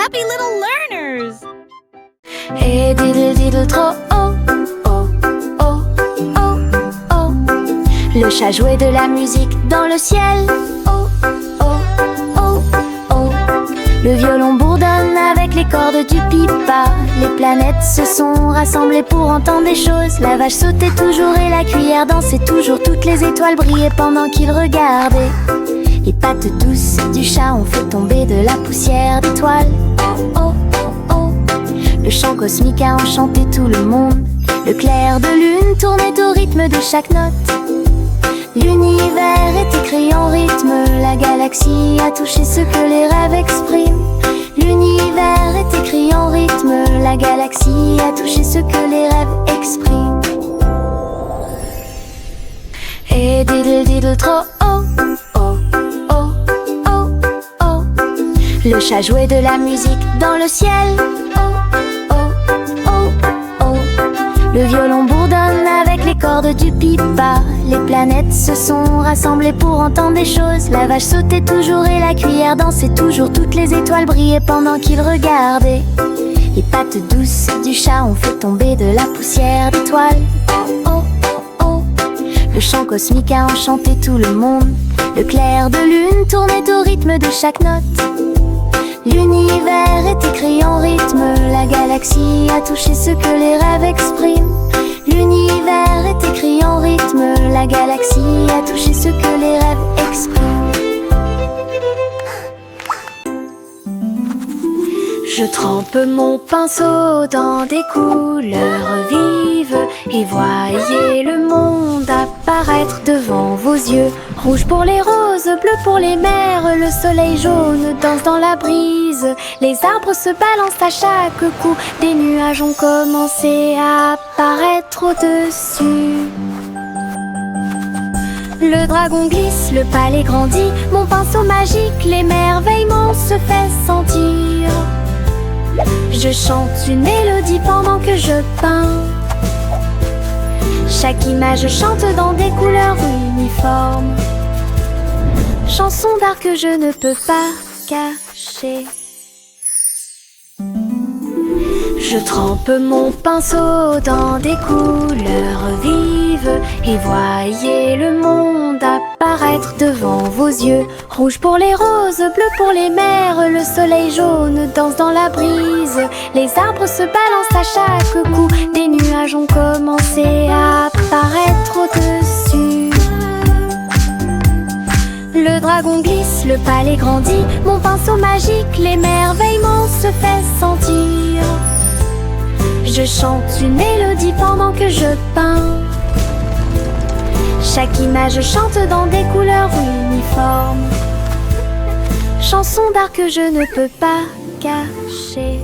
happy little learners. Et diddle diddle trop oh, oh, oh, oh, oh. Le chat jouait de la musique dans le ciel. Oh, oh, oh, oh. Le violon bourdonne avec les cordes du pipa. Les planètes se sont rassemblées pour entendre des choses. La vache sautait toujours et la cuillère dansait toujours. Toutes les étoiles brillaient pendant qu'ils regardaient. Les pattes douces du chat ont fait tomber de la poussière d'étoiles. Oh, oh, oh, oh. Le chant cosmique a enchanté tout le monde. Le clair de lune tournait au rythme de chaque note. L'univers est écrit en rythme. La galaxie a touché ce que les rêves expriment. L'univers est écrit en rythme. La galaxie a touché ce que les rêves expriment. Et diddle diddle trop oh, oh, oh, oh, oh. Le chat jouait de la musique dans le ciel. Oh, oh, oh, oh. Le violon bourdonne avec les cordes du pipa. Les planètes se sont rassemblées pour entendre des choses. La vache sautait toujours et la cuillère dansait toujours. Toutes les étoiles brillaient pendant qu'ils regardaient. Les pattes douces du chat ont fait tomber de la poussière d'étoiles. Oh, oh, oh, oh. Le chant cosmique a enchanté tout le monde. Le clair de lune tournait au rythme de chaque note. L'univers est écrit en rythme. La galaxie a touché ce que les rêves expriment. L'univers est écrit en rythme. La galaxie a touché ce que les rêves expriment. Je trempe mon pinceau dans des couleurs vives et voyez le monde apparaître devant vos yeux. Rouge pour les roses, bleu pour les mers, le soleil jaune danse dans la brise. Les arbres se balancent à chaque coup, des nuages ont commencé à apparaître au-dessus. Le dragon glisse, le palais grandit, mon pinceau magique, l'émerveillement se fait sentir. Je chante une mélodie pendant que je peins. Chaque image chante dans des couleurs uniformes. Chanson d'art que je ne peux pas cacher. Je trempe mon pinceau dans des couleurs vives et voyez le monde apparaître devant vos yeux. Rouge pour les roses, bleu pour les mers, le soleil jaune danse dans la brise. Les arbres se balancent à chaque coup, des nuages ont commencé à apparaître au-dessus. Le dragon glisse, le palais grandit, mon pinceau magique, l'émerveillement se fait sentir. Je chante une mélodie pendant que je peins. Chaque image chante dans des couleurs uniformes. Chanson d'art que je ne peux pas cacher.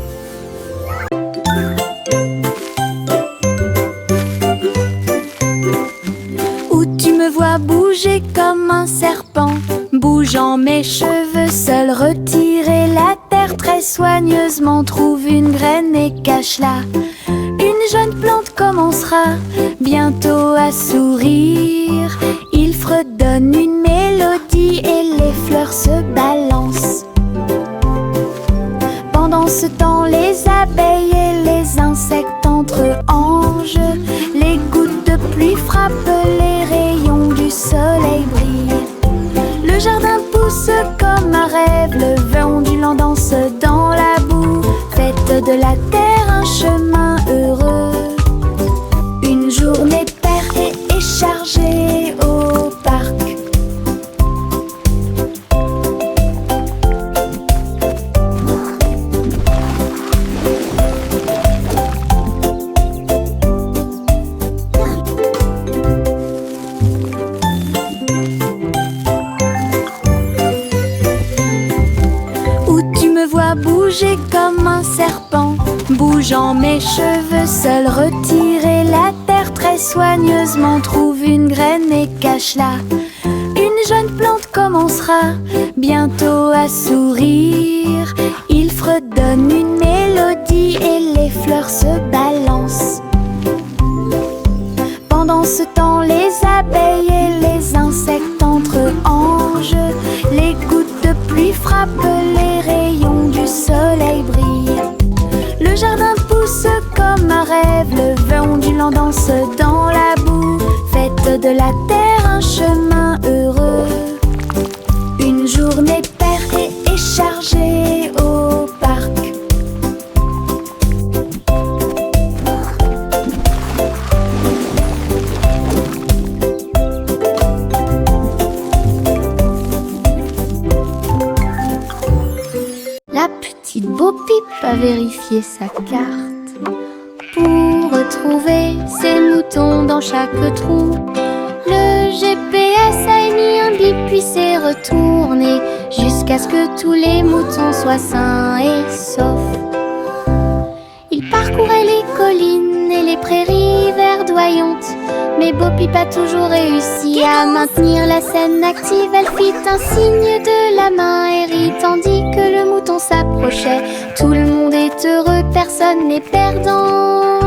Où tu me vois bouger comme un serpent, bougeant mes cheveux, seul retirer la terre très soigneusement, trouve une graine et cache-la. Une jeune plante commencera bientôt à sourire. Il fredonne une mélodie et les fleurs se balancent. Pendant ce temps, les abeilles et les insectes entre anges. Les gouttes de pluie frappent, les rayons du soleil brillent. Le jardin pousse comme un rêve, le vent ondulant danse dans la boue. Faites de la terre un chemin heureux. Une journée paire et chargée au parc. Où tu me vois bouger comme un serpent, bougeant mes cheveux, seul retirer la terre très soigneusement, trouve une graine et cache-la. Une jeune plante commencera bientôt à sourire. Il fredonne une mélodie et les fleurs se balancent. Pendant ce temps, les abeilles et les insectes entre anges. Les gouttes de pluie frappent, les rayons du soleil brillent. danse dans la boue, faites de la terre un chemin heureux. Une journée paire et chargée au parc. La petite Bo Peep a vérifié sa carte pour retrouver ses moutons dans chaque trou. Le GPS a émis un bip puis s'est retourné jusqu'à ce que tous les moutons soient sains et saufs. Il parcourait les collines et les prairies verdoyantes, mais Bo Peep a toujours réussi à maintenir la scène active. Elle fit un signe de la main et rit tandis que le mouton s'approchait. Tout le monde est heureux, personne n'est perdant,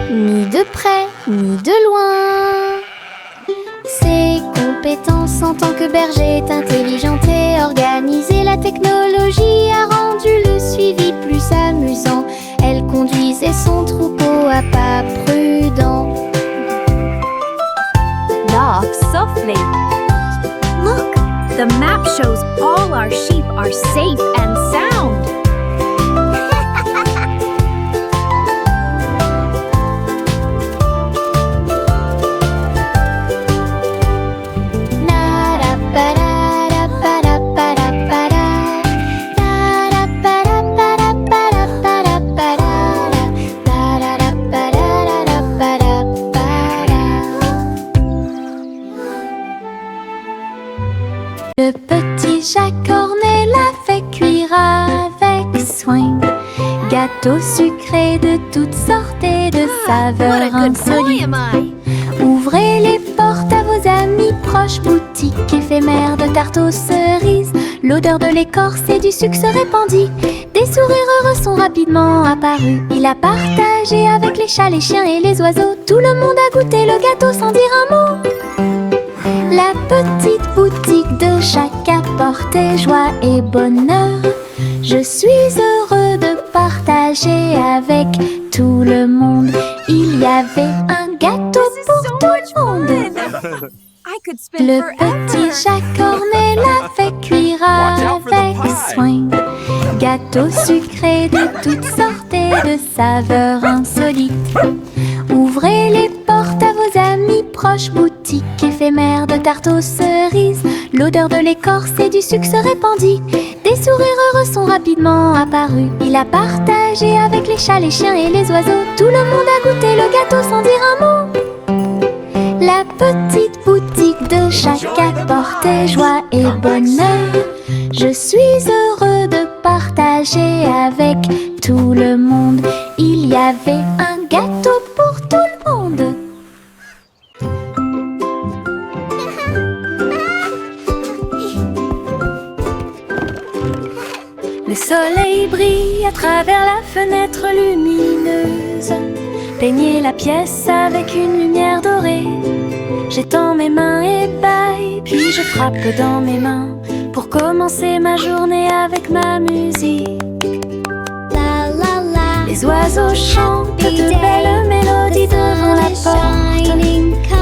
ni de près, ni de loin. Ses compétences en tant que berger est intelligente et organisée. La technologie a rendu le suivi plus amusant. Elle conduisait son troupeau à pas prudents. Walk softly. Look, the map shows all our sheep are safe and sound. Le petit Jacques Cornet l'a fait cuire avec soin. Gâteau sucré de toutes sortes et de saveurs insolites. Ouvrez les portes à vos amis proches, boutique éphémère de tarte aux cerises. L'odeur de l'écorce et du sucre se répandit. Des sourires heureux sont rapidement apparus. Il a partagé avec les chats, les chiens et les oiseaux. Tout le monde a goûté le gâteau sans dire un mot. La petite boutique de Jacques apportait joie et bonheur. Je suis heureux de partager avec tout le monde. Il y avait un gâteau pour tout le monde. Le petit Jacques Cornet l'a fait cuire avec soin. Gâteau sucré de toutes sortes et de saveurs insolites. Ouvrez les portes à vos amis proches, boutique éphémère de tarte aux cerises. L'odeur de l'écorce et du sucre se répandit. Des sourires heureux sont rapidement apparus. Il a partagé avec les chats, les chiens et les oiseaux. Tout le monde a goûté le gâteau sans dire un mot. La petite boutique de Jacques apportait joie et bonheur. Je suis heureux de partager avec tout le monde. Il y avait un gâteau pour tout le monde. Le soleil brille à travers la fenêtre lumineuse. Peignez la pièce avec une lumière dorée. J'étends mes mains et bâille, puis je frappe dans mes mains pour commencer ma journée avec ma musique. La la la. Les oiseaux chantent de belles mélodies devant la porte.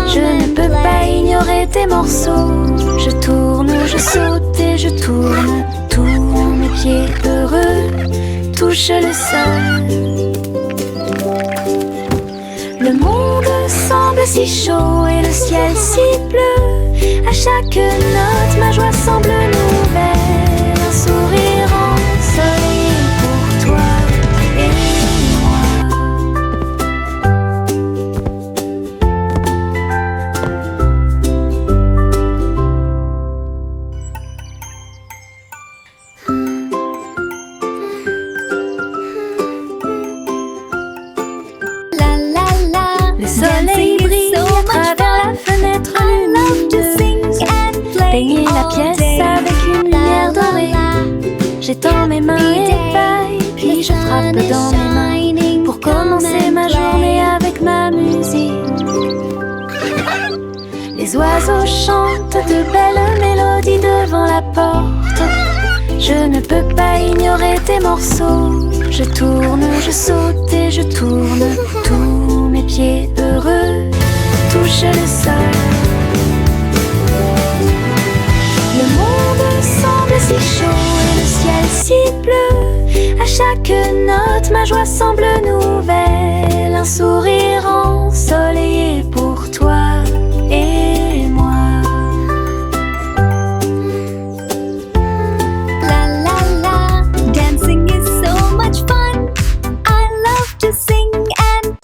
Je ne peux pas ignorer tes morceaux. Je tourne, je saute et je tourne. Tous mes pieds heureux touchent le sol. Le monde semble si chaud et le ciel si bleu. À chaque note, ma joie semble nouvelle. Un sourire ensoleillé pour toi et moi. La la la. Le soleil brille à travers la fenêtre lumineuse. Peignez la pièce avec une lumière dorée. J'étends mes mains et bâille, puis je frappe dans mes mains pour commencer ma journée avec ma musique. Les oiseaux chantent de belles mélodies devant la porte. Je ne peux pas ignorer tes morceaux. Je tourne, je saute et je tourne. Tous mes ses pieds heureux touchent le sol. Le monde semble si chaud et le ciel si bleu. À chaque note, ma joie semble nouvelle. Un sourire ensoleillé pour toi et moi. La la la, dancing is so much fun. I love to sing and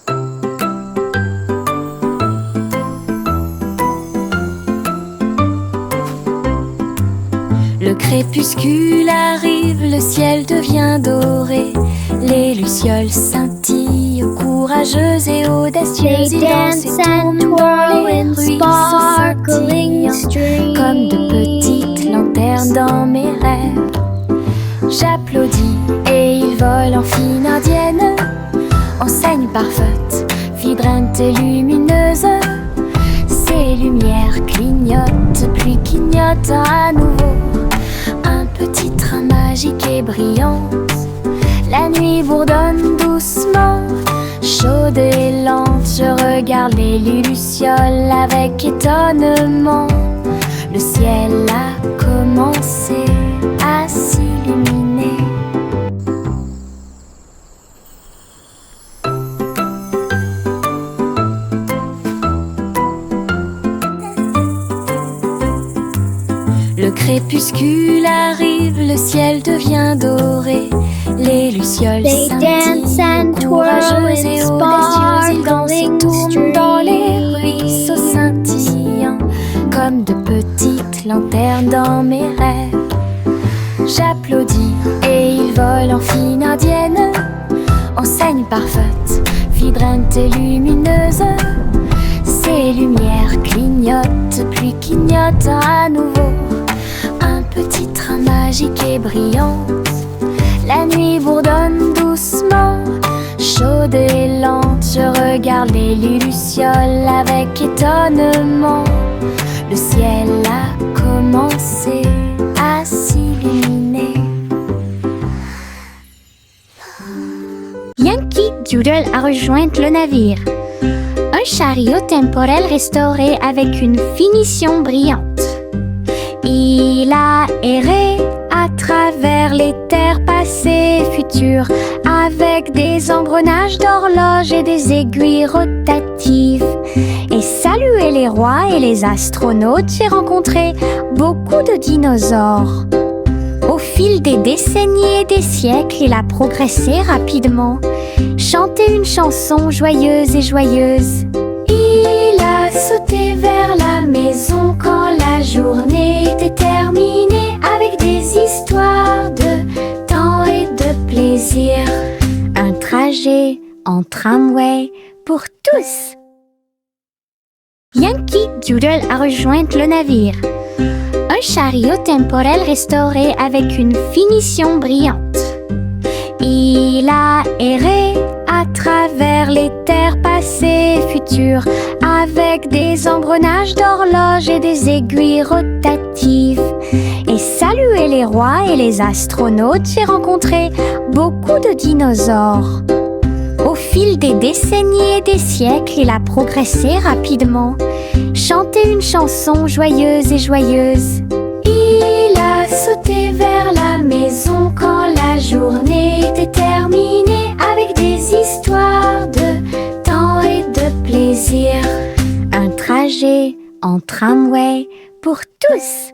Le crépuscule arrive, le ciel devient doré. Les lucioles scintillent, courageuses et audacieuses. They Ils dansent dance et and tournent dans twirl les in ruisseaux sparkling scintillants, comme de petites lanternes dans mes rêves. J'applaudis et ils volent en fine indienne, enseigne parfaite, vibrante et lumineuse. Ces lumières clignotent, puis clignotent à nouveau. Un petit train magique et brillant. La nuit bourdonne doucement, chaude et lente. Je regarde les lucioles avec étonnement. Le ciel a commencé à s'illuminer. Le crépuscule arrive, le ciel devient doré. Les lucioles They dance and scintillent, twirl courageuses et in audacieuses. Ils dansent et sparkling tournent dans les streams. ruisseaux scintillants, comme de petites lanternes dans mes rêves. J'applaudis et ils volent en fine indienne, enseigne parfaite, vibrante et lumineuse. Ces lumières clignotent, puis clignotent à nouveau. Un petit train magique et brillant. La nuit bourdonne doucement, chaude et lente. Je regarde les lucioles avec étonnement. Le ciel a commencé à s'illuminer. Yankee Doodle a rejoint le navire. Un chariot temporel restauré avec une finition brillante. Il a erré à travers les terres passées et futures, avec des engrenages d'horloge et des aiguilles rotatives. Et salué les rois et les astronautes, j'ai rencontré beaucoup de dinosaures. Au fil des décennies et des siècles, il a progressé rapidement, chanté une chanson joyeuse et joyeuse. Il a sauté vers la maison quand la journée était terminée, avec des histoires de temps et de plaisir. Un trajet en tramway pour tous. Yankee Doodle a rejoint le navire. Un chariot temporel restauré avec une finition brillante. Il a erré à travers les terres passées et futures, avec des engrenages d'horloge et des aiguilles rotatives. Et salué les rois et les astronautes, j'ai rencontré beaucoup de dinosaures. Au fil des décennies et des siècles, il a progressé rapidement, chanté une chanson joyeuse et joyeuse. Il a sauté vers la maison quand la journée était terminée, avec des histoires de temps et de plaisir. Un trajet en tramway pour tous.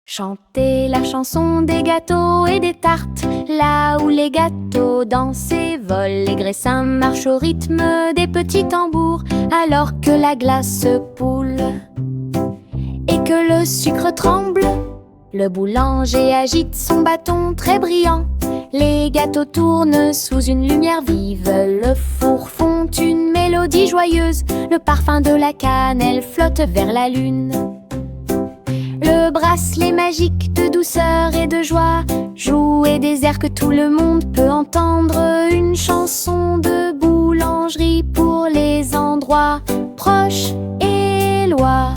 Chanter la chanson des gâteaux et des tartes, là où les gâteaux dansent et volent, les graissins marchent au rythme des petits tambours, alors que la glace se poule et que le sucre tremble. Le boulanger agite son bâton très brillant, les gâteaux tournent sous une lumière vive, le four fond une mélodie joyeuse, le parfum de la cannelle flotte vers la lune. Le bracelet magique de douceur et de joie jouer des airs que tout le monde peut entendre, une chanson de boulangerie pour les endroits proches et loin.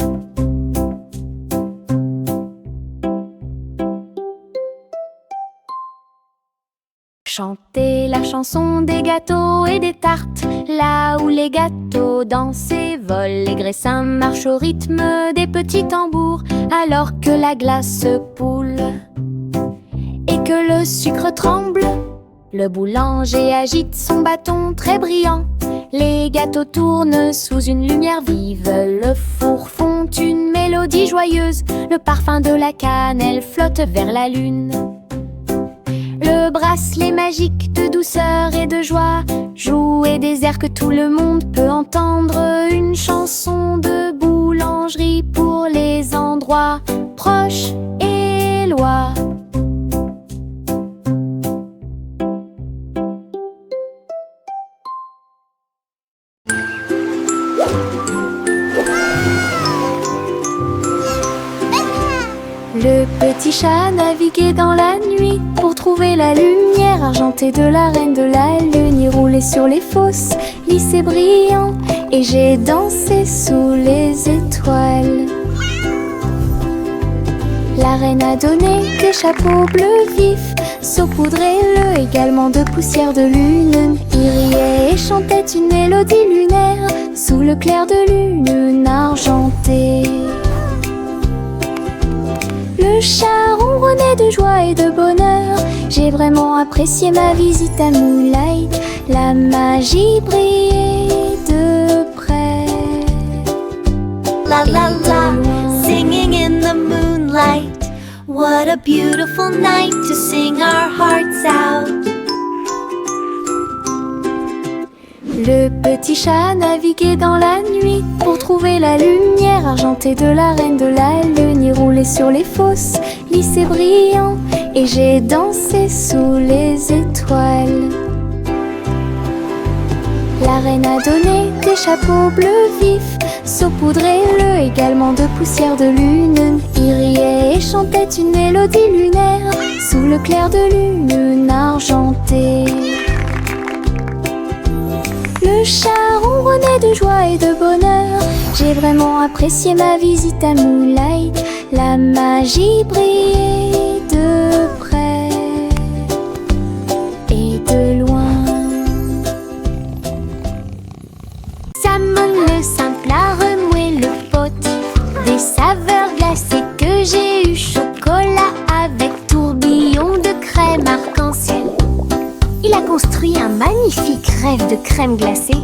chanter la chanson des gâteaux et des tartes. Là où les gâteaux dansent et volent, les graissins marchent au rythme des petits tambours. Alors que la glace poule et que le sucre tremble, le boulanger agite son bâton très brillant. Les gâteaux tournent sous une lumière vive, le four fond une mélodie joyeuse. Le parfum de la cannelle flotte vers la lune. Le bracelet magique de douceur et de joie jouer des airs que tout le monde peut entendre. Une chanson de boulangerie pour les endroits proches et loin. Le petit chat naviguait dans la nuit pour trouver la lumière argentée de la reine de la lune. Il roulait sur les fosses, lisse et brillant, et j'ai dansé sous les étoiles. La reine a donné des chapeaux bleus vifs, saupoudrez-le également de poussière de lune. Il riait et chantait une mélodie lunaire sous le clair de lune argentée. Le chat ronronnait de joie et de bonheur. J'ai vraiment apprécié ma visite à Moonlight. La magie brillait de près. La la la, singing in the moonlight. What a beautiful night to sing our hearts out. Le petit chat naviguait dans la nuit pour trouver la lumière argentée de la reine de la lune. Il roulait sur les fosses, lisse et brillant, et j'ai dansé sous les étoiles. La reine a donné des chapeaux bleus vifs, saupoudrez-le également de poussière de lune. Il riait et chantait une mélodie lunaire sous le clair de lune argentée. Le chat ronronnait de joie et de bonheur. J'ai vraiment apprécié ma visite à Moonlight. La magie brillait de près et de loin. Salmon le simple a remué le pot des saveurs glacées que j'ai eu. Chocolat avec tourbillon de crème arc-en-ciel. Il a construit un magnifique rêve de crème glacée.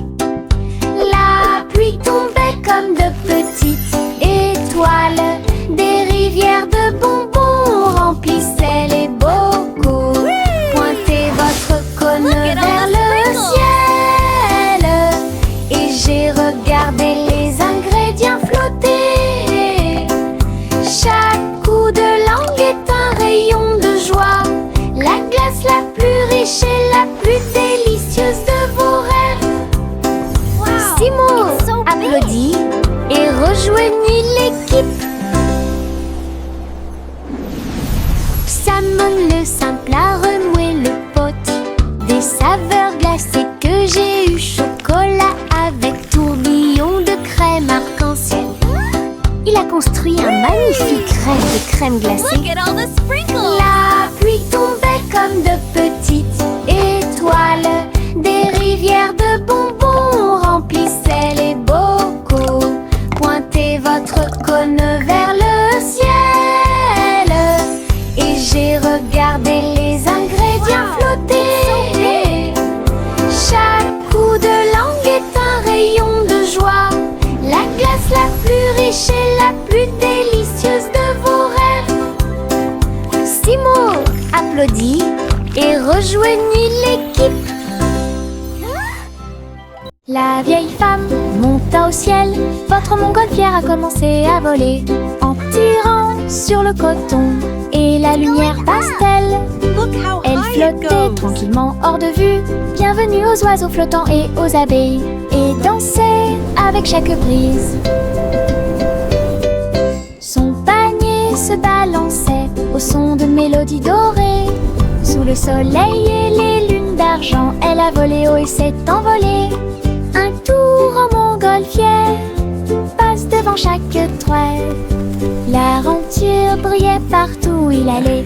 La pluie tombait comme de petites étoiles. Des rivières de bonbons remplissaient les bocaux. Pointez votre cône vers le ciel et j'ai regardé les ingrédients flotter. Chaque coup de langue est un rayon de joie. La glace la plus riche et la plus délicieuse de vos rêves. Simo applaudit et rejoignit l'équipe. Salmon le simple a remué le pot des saveurs glacées que j'ai eu. Chocolat avec tourbillon de crème arc-en-ciel. Il a construit un magnifique rêve de crème glacée. Look at all the sprinkles. La pluie tombait comme de petites étoiles. Des rivières de bonbons remplissaient les bocaux. Pointez votre cône vers le ciel et j'ai regardé les ingrédients flotter. Chaque coup de langue est un rayon de joie. La glace la plus riche et la plus délicieuse de vos rêves. Simo applaudit et rejoignit l'équipe. La vieille femme monta au ciel. Votre montgolfière a commencé à voler en tirant sur le coton et la lumière pastel. Look how Elle high it flottait goes. tranquillement hors de vue. Bienvenue aux oiseaux flottants et aux abeilles. Et dansait avec chaque brise. Son panier se balançait au son de mélodies dorées. Sous le soleil et les lunes d'argent, elle a volé haut et s'est envolée. Un tour en montgolfière passe devant chaque toile. L'aventure brillait partout où il allait.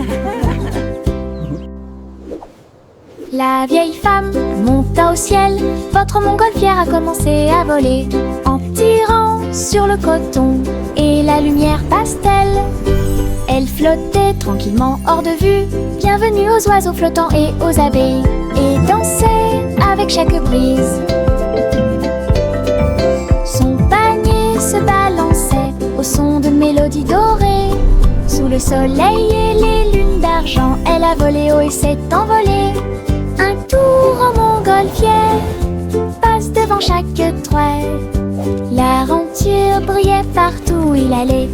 La vieille femme monta au ciel. Votre montgolfière a commencé à voler en tirant sur le coton et la lumière pastel. Elle flottait tranquillement hors de vue. Bienvenue aux oiseaux flottants et aux abeilles, et dansait avec chaque brise. Son panier se balançait au son de mélodies dorées. Sous le soleil et les lunes d'argent, elle a volé haut et s'est envolée. Un tour en montgolfière passe devant chaque trait. La renture brillait partout où il allait.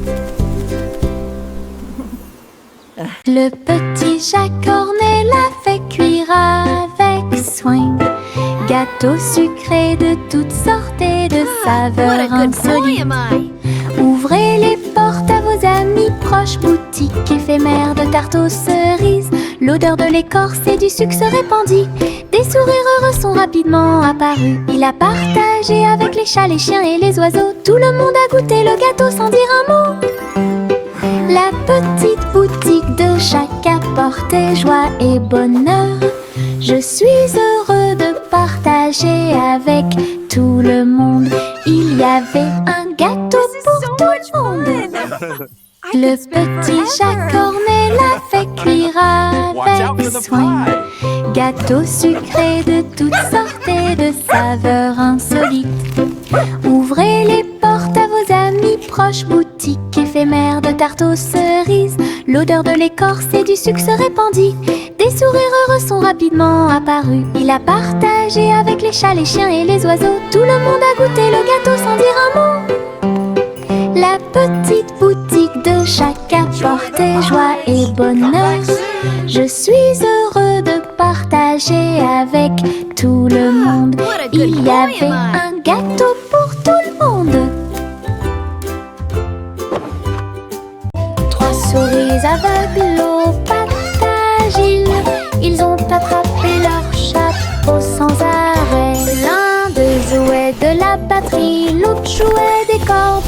Le petit Jacques Cornet l'a fait cuire avec soin. Gâteau sucré de toutes sortes et de saveurs insolites. Ouvrez les portes à vos amis proches, boutique éphémère de tarte aux cerises. L'odeur de l'écorce et du sucre se répandit. Des sourires heureux sont rapidement apparus. Il a partagé avec les chats, les chiens et les oiseaux. Tout le monde a goûté le gâteau sans dire un mot. La petite boutique de Jacques apportait joie et bonheur. Je suis heureux de partager avec tout le monde. Il y avait un gâteau pour tout le monde. Le petit Jacques Cornet l'a fait cuire avec soin. Gâteau sucré de toutes sortes et de saveurs insolites. Ouvrez les portes à vos amis proches, boutique éphémère de tarte aux cerises. L'odeur de l'écorce et du sucre se répandit. Des sourires heureux sont rapidement apparus. Il a partagé avec les chats, les chiens et les oiseaux. Tout le monde a goûté le gâteau sans dire un mot. La petite boutique de Jacques apportait joie et bonheur. Je suis heureux de partager avec tout le monde. Il y avait un gâteau pour tout le monde. Trois souris aveugles aux pattes agiles. Ils ont attrapé leur chapeau sans arrêt. L'un d'eux jouait de la batterie, l'autre jouait des cordes,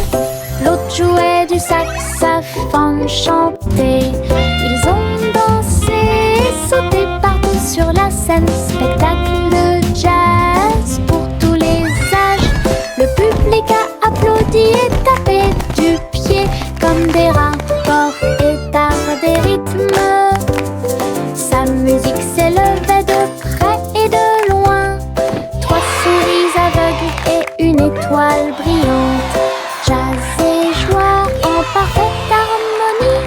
l'autre jouait du saxophone chanté. Ils ont dansé et sauté partout sur la scène. Spectacle de jazz pour tous les âges. Le public a applaudi et tapé du pied comme des rapports et tard des rythmes. Sa musique s'élevait de près et de loin. Trois souris aveugles et une étoile brillante. Jazz et joie en parfaite harmonie.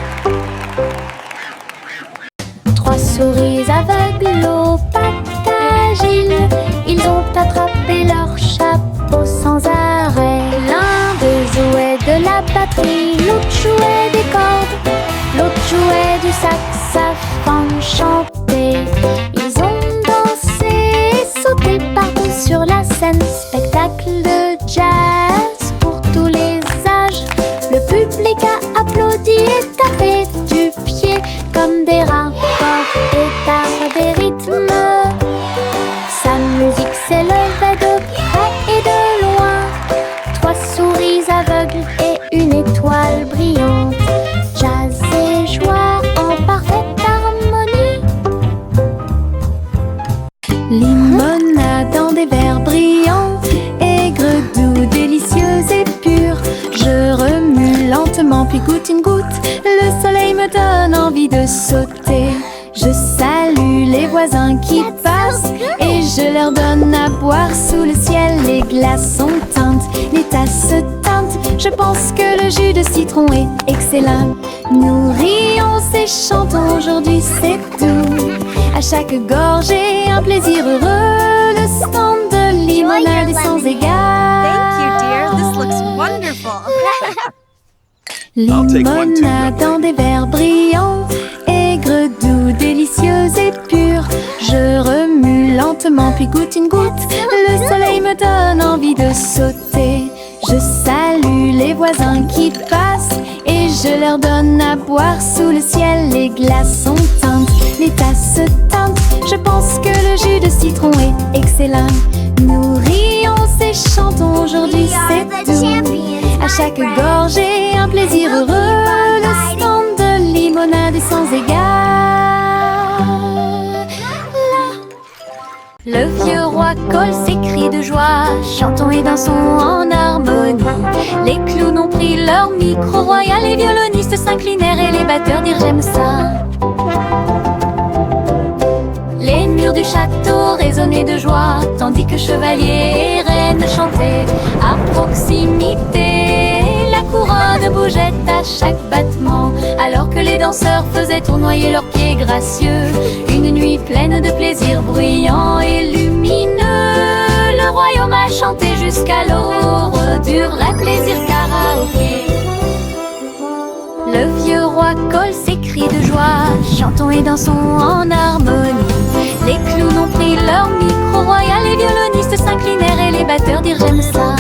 Trois souris aveugles aux pattes agiles. Ils ont attrapé leur chapeau sans arrêt. L'un d'eux jouait de la batterie, l'autre jouait des cordes, l'autre jouait du saxophone chanté. Ils ont dansé et sauté partout sur la scène. Spectacle de jazz pour tous les âges. Le public a applaudi et tapé du pied comme des rapports et tard des rythmes. Sa musique s'élevait de près et de loin. Trois souris aveugles et une étoile brillante. Jazz et joie en parfaite harmonie. Limonade dans des verres brillants, aigre, doux, délicieuse et pure. Je remue lentement puis goûte une goutte. Le soleil me donne envie de sauter. Je salue les voisins qui passent et je leur donne à boire sous le ciel. Les glaçons teintent, les tasses se teintent. Je pense que le jus de citron est excellent. Nous rions et chantons, aujourd'hui c'est tout. À chaque gorgée, un plaisir heureux. Le stand de limonade est sans égal. Thank you, dear. This looks wonderful. Limonade dans des verres brillants, aigre, doux, délicieuse et pure. Je remue lentement puis goûte une goutte. Le soleil me donne envie de sauter. Je salue les voisins qui passent et je leur donne à boire sous le ciel. Les glaçons teintent, les tasses se teintent. Je pense que le jus de citron est excellent. Nous rions et chantons, aujourd'hui c'est tout. À chaque gorgée, un plaisir heureux. Le stand de limonade est sans égal. Le vieux roi colle ses cris de joie, chantons et dansons en harmonie. Les clowns ont pris leur micro royal, les violonistes s'inclinèrent et les batteurs dirent j'aime ça. Les murs du château résonnaient de joie, tandis que chevaliers et reines chantaient à proximité. La couronne bougeait à chaque battement, alors que les danseurs faisaient tournoyer leurs pieds gracieux. Une nuit pleine de plaisir bruyant et lumineux. Le royaume a chanté jusqu'à l'aube du vrai plaisir karaoké. Le vieux roi colle ses cris de joie, chantons et dansons en harmonie. Les clowns ont pris leur micro royal, les violonistes s'inclinèrent et les batteurs dirent j'aime ça.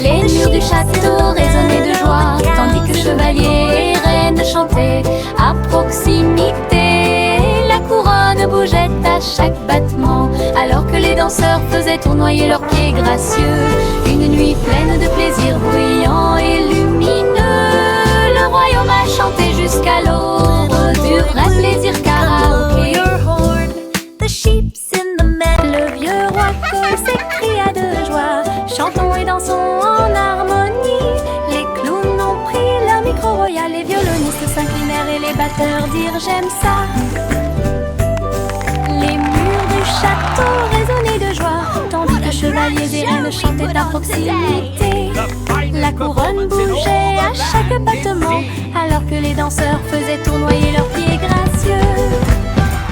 Les murs du château résonnaient de joie, tandis que chevaliers et reines chantaient à proximité. La couronne bougeait à chaque battement, alors que les danseurs faisaient tournoyer leurs pieds gracieux. Une nuit pleine de plaisir bruyant et lumineux. Le royaume a chanté jusqu'à l'aube du vrai plaisir karaoké. Le vieux roi colle s'écria de joie, chantons et dansons en harmonie. Les clowns ont pris leur micro royal, les violonistes s'inclinèrent et les batteurs dirent j'aime ça. Les murs du château résonnaient de joie, tandis que chevaliers et reines chantaient à proximité. La couronne bougeait à chaque battement, alors que les danseurs faisaient tournoyer leurs pieds gracieux.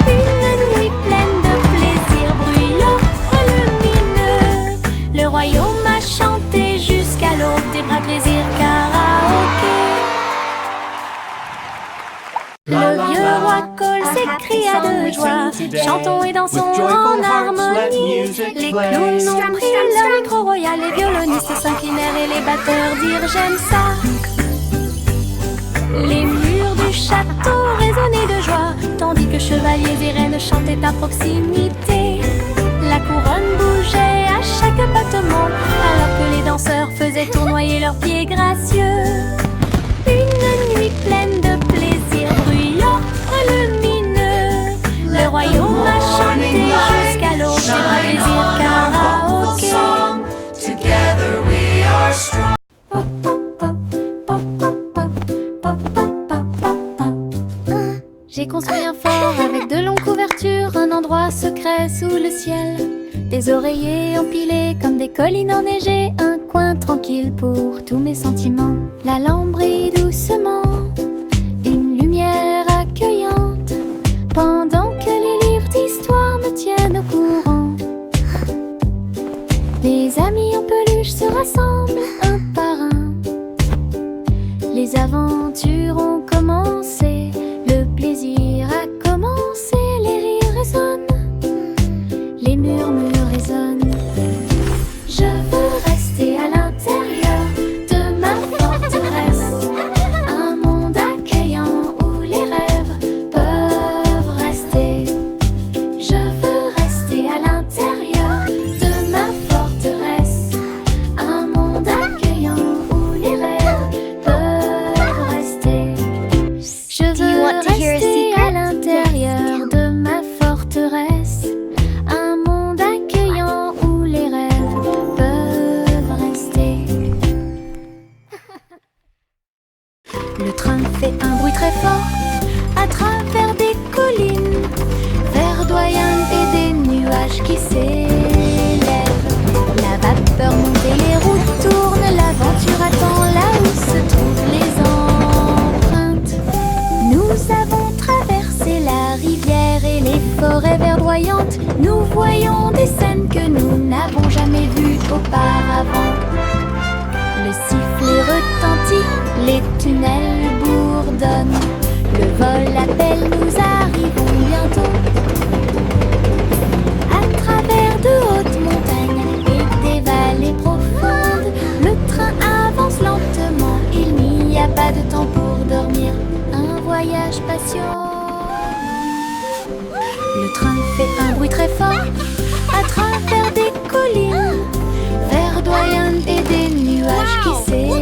Une nuit pleine de plaisir bruyant et lumineux. Le royaume a chanté jusqu'à l'aube des vrais plaisirs karaoké. Le vieux roi colle s'écria de joie, chantons et dansons en harmonie. Les clowns ont pris leur micro royal, les violonistes s'inclinèrent et les batteurs dirent j'aime ça. Les murs du château résonnaient de joie, tandis que chevaliers et reines chantaient à proximité. La couronne bougeait à chaque battement, alors que les danseurs faisaient tournoyer leurs pieds gracieux. Une nuit pleine de plaisir bruyant et lumineux. Le royaume a chanté jusqu'à l'aube des vrais plaisirs karaoké. Together we are strong. J'ai construit un fort avec de longues couvertures, un endroit secret sous le ciel. Des oreillers empilés comme des collines enneigées, un coin tranquille pour tous mes sentiments. La lampe brille doucement, une lumière accueillante, pendant que les livres d'histoire me tiennent au courant. Des amis en peluche se rassemblent un par un. Les aventures ont commencé, le plaisir a commencé, les rires résonnent, les murmures résonnent. Je veux rester à l'intérieur de ma forteresse, un monde accueillant où les rêves peuvent rester. Je veux rester à l'intérieur de ma forteresse, un monde accueillant où les rêves peuvent rester. Je veux rester à l'intérieur de ma forteresse, un monde accueillant où les rêves peuvent rester. Le train fait un bruit très fort à travers des collines verdoyantes et des nuages qui s'élèvent. La vapeur monte et les roues tournent, l'aventure attend là où se trouvent les empreintes. Nous avons traversé la rivière et les forêts verdoyantes. Nous voyons des scènes que nous n'avons jamais vues auparavant. Le sifflet retentit, les tunnels bourdonnent. Le vol appelle, nous arrivons bientôt. À travers de hautes montagnes et des vallées profondes, le train avance lentement, il n'y a pas de temps pour dormir. Un voyage patient. Le train fait un bruit très fort à travers des collines verdoyantes et des nuages qui s'élèvent.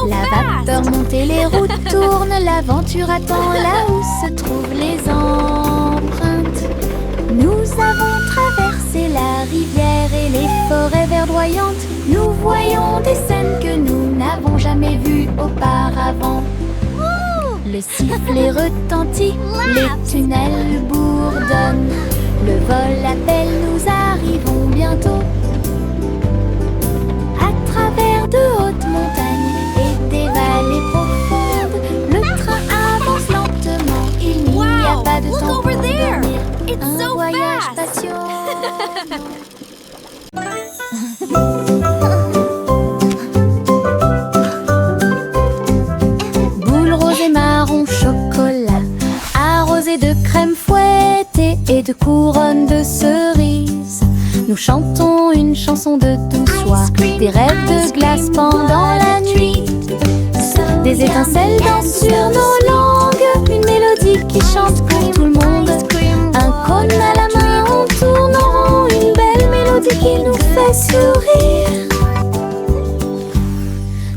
La vapeurs montent et les routes tournent. L'aventure attend là où se trouvent les empreintes. Nous avons traversé la rivière et les forêts verdoyantes. Nous voyons des scènes que nous n'avons jamais vues auparavant. Le sifflet retentit, les tunnels bourdonnent. Le vol appelle, nous arrivons bientôt. À travers de hautes montagnes et des vallées profondes, le train avance lentement. Il n'y a pas de temps pour dormir. Un voyage passionnant. Boule rose et marron chocolat, arrosé de crème fouettée et de couronnes de cerises. Nous chantons une chanson de douce soie, des rêves de glace pendant la nuit. Des étincelles dansent sur nos langues, une mélodie qui chante pour tout le monde. Un cône à la main, on tourne en rond, une belle mélodie qui nous fait sourire.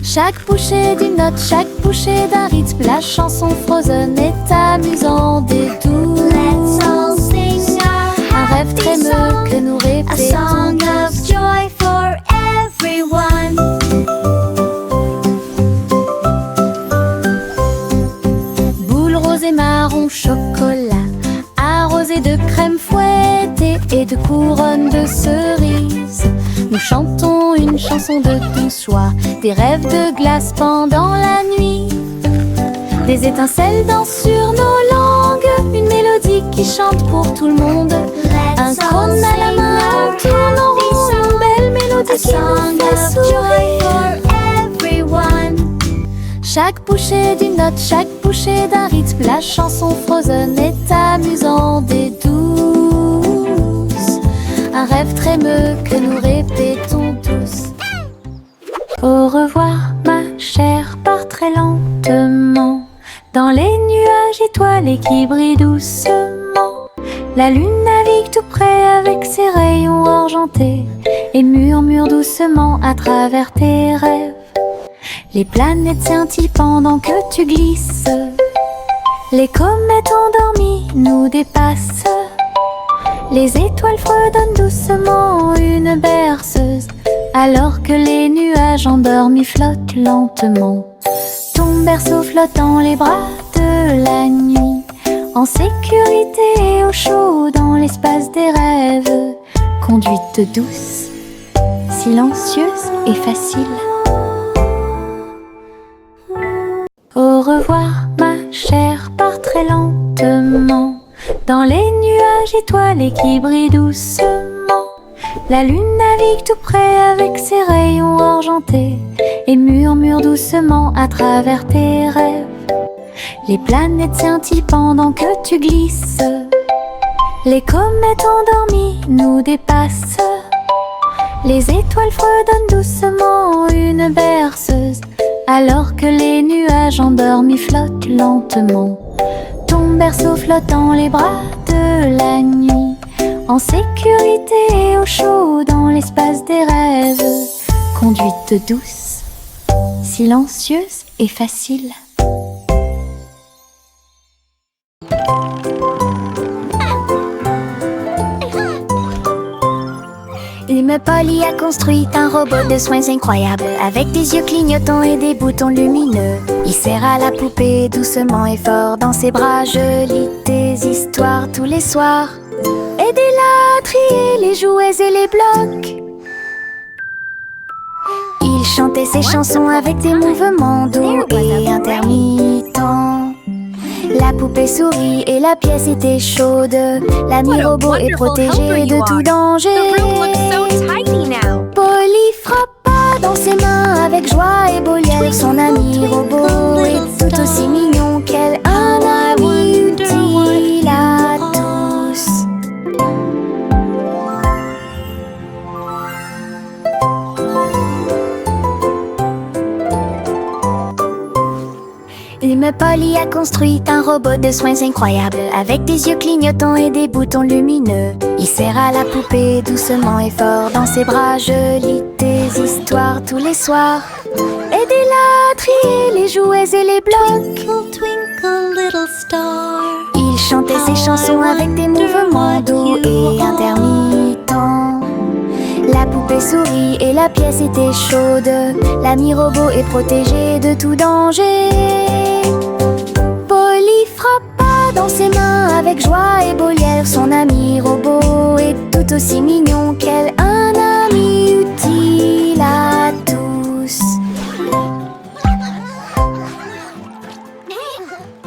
Chaque bouchée d'une note, chaque bouchée d'un rythme, la chanson Frozen est amusante et douce. Let's all sing Un a rêve happy trémeux song, que nous a répétons song of tous. joy for everyone. Boule rose et marron chocolat, arrosé de crème fouettée et de couronnes de cerises. Nous chantons une chanson de douce joie, des rêves de glace pendant la nuit. Des étincelles dansent sur nos langues, une mélodie qui chante pour tout le monde. Un Let's all cône à la sing main, a on tourne en happy rond, une song, belle mélodie a qui nous song fait of joy sourire. for everyone. Chaque bouchée d'une note, chaque bouchée d'un rythme, la chanson Frozen est amusante et douce. Un rêve trémeux que nous répétons tous. Au revoir ma chère, pars très lentement dans les nuages étoilés qui brillent doucement. La lune navigue tout près avec ses rayons argentés et murmure doucement à travers tes rêves. Les planètes scintillent pendant que tu glisses. Les comètes endormies nous dépassent. Les étoiles fredonnent doucement une berceuse, alors que les nuages endormis flottent lentement. Ton berceau flotte dans les bras de la nuit, en sécurité et au chaud dans l'espace des rêves. Conduite douce, silencieuse et facile. Au revoir ma chère, pars très lentement dans les nuages étoilés qui brillent doucement. La lune navigue tout près avec ses rayons argentés et murmure doucement à travers tes rêves. Les planètes scintillent pendant que tu glisses. Les comètes endormies nous dépassent. Les étoiles fredonnent doucement une berceuse, alors que les nuages endormis flottent lentement. Ton berceau flotte dans les bras de la nuit, en sécurité et au chaud dans l'espace des rêves. Conduite douce, silencieuse et facile. Une Polly a construit un robot de soins incroyable, avec des yeux clignotants et des boutons lumineux. Il serre à la poupée doucement et fort dans ses bras. Je lis tes histoires tous les soirs. Aidez-la à trier les jouets et les blocs. Il chantait ses chansons avec des mouvements doux et intermittents. La poupée sourit et la pièce était chaude. L'ami robot est protégé de tout danger. The room looks so tidy now. Polly frappa dans ses mains avec joie et Boliel. Son ami robot est tout aussi mignon qu'elle. Un ami utile à tous. Une Polly a construit un robot de soins incroyable, avec des yeux clignotants et des boutons lumineux. Il serre à la poupée doucement et fort dans ses bras. Je lis tes histoires tous les soirs. Aidez-la à trier les jouets et les blocs. Twinkle, twinkle, little star. Il chantait ses chansons avec des mouvements doux et intermittents. La poupée sourit et la pièce était chaude. L'ami robot est protégé de tout danger.